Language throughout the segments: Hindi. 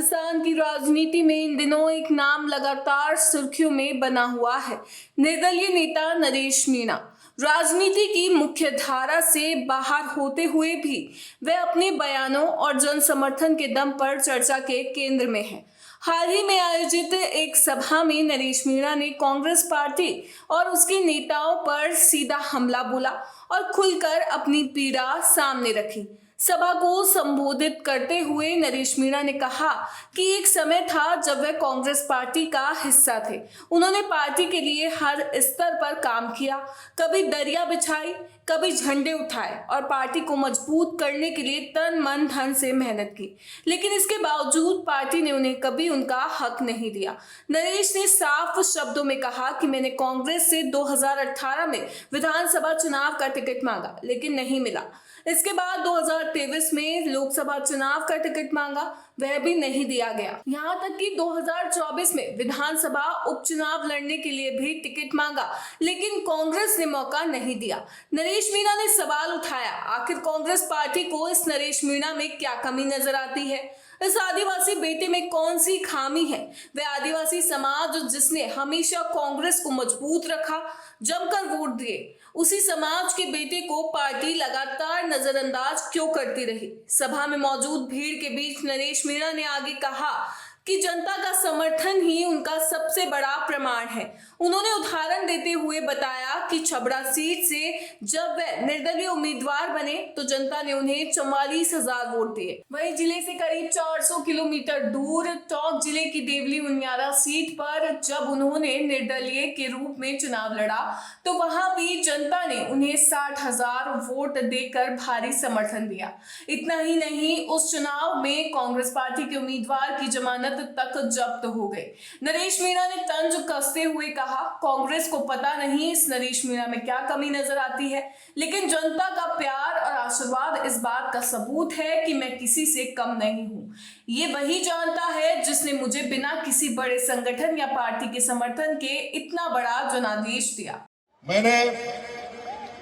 राजस्थान की राजनीति में इन दिनों एक नाम लगातार सुर्खियों में बना हुआ है। निर्दलीय नेता नरेश मीणा राजनीति की मुख्य धारा से बाहर होते हुए भी वे अपने बयानों और जन समर्थन के दम पर चर्चा के केंद्र में हैं। हाल ही में आयोजित एक सभा में नरेश मीणा ने कांग्रेस पार्टी और उसके नेताओं पर सीधा हमला बोला और खुलकर अपनी पीड़ा सामने रखी। सभा को संबोधित करते हुए नरेश मीणा ने कहा कि एक समय था जब वे कांग्रेस पार्टी का हिस्सा थे। उन्होंने पार्टी के लिए हर स्तर पर काम किया, कभी दरिया बिछाई, कभी झंडे उठाए और पार्टी को मजबूत करने के लिए तन मन धन से मेहनत की। लेकिन इसके बावजूद पार्टी ने उन्हें कभी उनका हक नहीं दिया। नरेश ने साफ शब्दों में कहा कि मैंने कांग्रेस से 2018 में विधानसभा चुनाव का टिकट मांगा, लेकिन नहीं मिला। इसके बाद 2023 में लोकसभा चुनाव का टिकट मांगा, वह भी नहीं दिया गया। यहाँ तक कि 2024 में विधानसभा उपचुनाव लड़ने के लिए भी टिकट मांगा, लेकिन कांग्रेस ने मौका नहीं दिया। नरेश मीणा ने सवाल उठाया, आखिर कांग्रेस पार्टी को इस नरेश मीणा में क्या कमी नजर आती है? इस आदिवासी बेटे में कौन सी खामी है? वह आदिवासी समाज जिसने हमेशा कांग्रेस को मजबूत रखा, जमकर वोट दिए, उसी समाज के बेटे को पार्टी लगातार नजरअंदाज क्यों करती रही? सभा में मौजूद भीड़ के बीच नरेश मीणा ने आगे कहा कि जनता का समर्थन ही उनका सबसे बड़ा प्रमाण है। उन्होंने उदाहरण देते हुए बताया कि छबड़ा सीट से जब वे निर्दलीय उम्मीदवार बने तो जनता ने उन्हें 44,000 वोट दिए। वहीं जिले से करीब 400 किलोमीटर दूर टोंक जिले की देवली उनियारा सीट पर जब उन्होंने निर्दलीय के रूप में चुनाव लड़ा तो वहां भी जनता ने उन्हें 60,000 वोट देकर भारी समर्थन दिया। इतना ही नहीं, उस चुनाव में कांग्रेस पार्टी के उम्मीदवार की जमानत तक जब्त हो गई। नरेश मीणा ने तंज कसते हुए कहा, कांग्रेस को पता नहीं इस नरेश मीणा में क्या कमी नजर आती है, लेकिन जनता का प्यार और आशीर्वाद इस बात का सबूत है कि मैं किसी से कम नहीं हूं। ये वही जानता है जिसने मुझे बिना किसी बड़े संगठन या पार्टी के समर्थन के इतना बड़ा जनादेश दिया। मैंने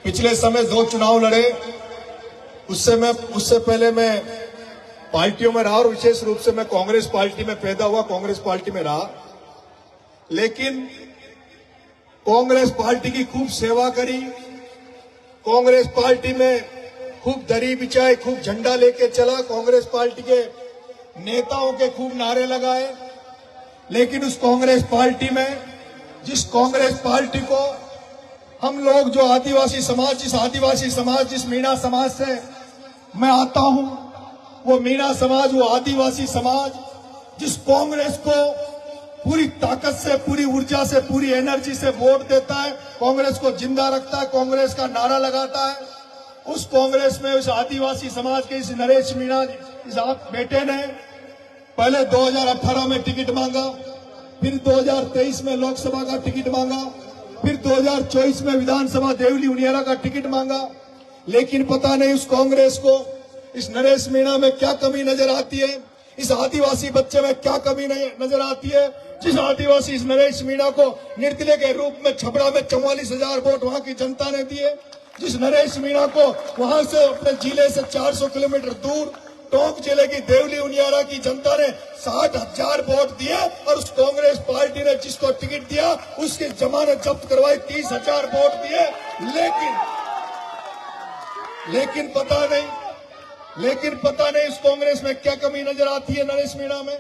पिछले समय 2 चुनाव लड़े, उससे पहले मैं पार्टियों में रहा और विशेष रूप से मैं कांग्रेस पार्टी में पैदा हुआ, कांग्रेस पार्टी में रहा। लेकिन कांग्रेस पार्टी की खूब सेवा करी, कांग्रेस पार्टी में खूब दरी बिछाई, खूब झंडा लेके चला, कांग्रेस पार्टी के नेताओं के खूब नारे लगाए। लेकिन उस कांग्रेस पार्टी में, जिस कांग्रेस पार्टी को हम लोग जो आदिवासी समाज, जिस मीणा समाज से मैं आता हूं, वो मीणा समाज, वो आदिवासी समाज जिस कांग्रेस को पूरी ताकत से, पूरी ऊर्जा से, पूरी एनर्जी से वोट देता है, कांग्रेस को जिंदा रखता है, कांग्रेस का नारा लगाता है, उस कांग्रेस में उस आदिवासी समाज के इस नरेश मीणा इस बेटे ने पहले 2018 में टिकट मांगा, फिर 2023 में लोकसभा का टिकट मांगा, फिर 2024 में विधानसभा देवली उनियारा का टिकट मांगा। लेकिन पता नहीं उस कांग्रेस को इस नरेश मीणा में क्या कमी नजर आती है, इस आदिवासी बच्चे में क्या कमी नजर आती है, जिस आदिवासी इस नरेश मीणा को निर्दलीय के रूप में छबड़ा में 44,000 वोट वहां की जनता ने दिए, जिस नरेश मीणा को वहां से अपने जिले से 400 किलोमीटर दूर टोंक जिले की देवली उनियारा की जनता ने 60,000 वोट दिए और उस कांग्रेस पार्टी ने जिसको टिकट दिया उसकी जमानत जब्त करवाई, 30,000 वोट दिए। लेकिन पता नहीं उस कांग्रेस में क्या कमी नजर आती है नरेश मीणा में।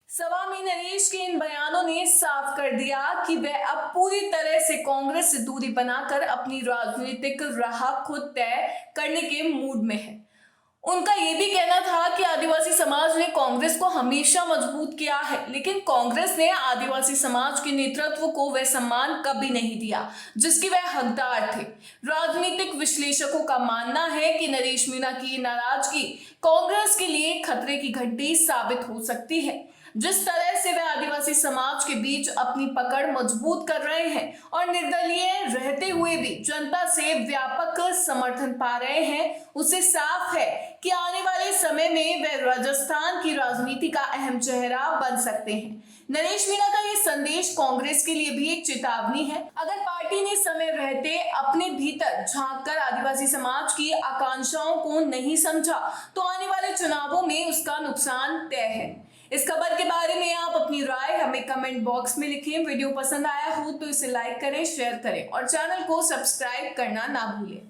सभा में नरेश के इन बयानों ने साफ कर दिया कि वह अब पूरी तरह से कांग्रेस से दूरी बनाकर अपनी राजनीतिक राह खुद तय करने के मूड में है। उनका यह भी कहना था कि आदिवासी समाज ने कांग्रेस को हमेशा मजबूत किया है, लेकिन कांग्रेस ने आदिवासी समाज के नेतृत्व को वह सम्मान कभी नहीं दिया जिसके वह हकदार थे। राजनीतिक विश्लेषकों का मानना है कि नरेश मीणा की नाराजगी कांग्रेस के लिए खतरे की घंटी साबित हो सकती है। जिस तरह से वे आदिवासी समाज के बीच अपनी पकड़ मजबूत कर रहे हैं और निर्दलीय रहते हुए भी जनता से व्यापक समर्थन पा रहे हैं, उससे साफ है कि आने वाले समय में वे राजस्थान की राजनीति का अहम चेहरा बन सकते हैं। नरेश मीणा का ये संदेश कांग्रेस के लिए भी एक चेतावनी है। अगर पार्टी ने समय रहते अपने भीतर झांककर आदिवासी समाज की आकांक्षाओं को नहीं समझा तो आने वाले चुनावों में उसका नुकसान तय है। इस खबर के बारे में आप अपनी राय हमें कमेंट बॉक्स में लिखें। वीडियो पसंद आया हो तो इसे लाइक करें, शेयर करें और चैनल को सब्सक्राइब करना ना भूलें।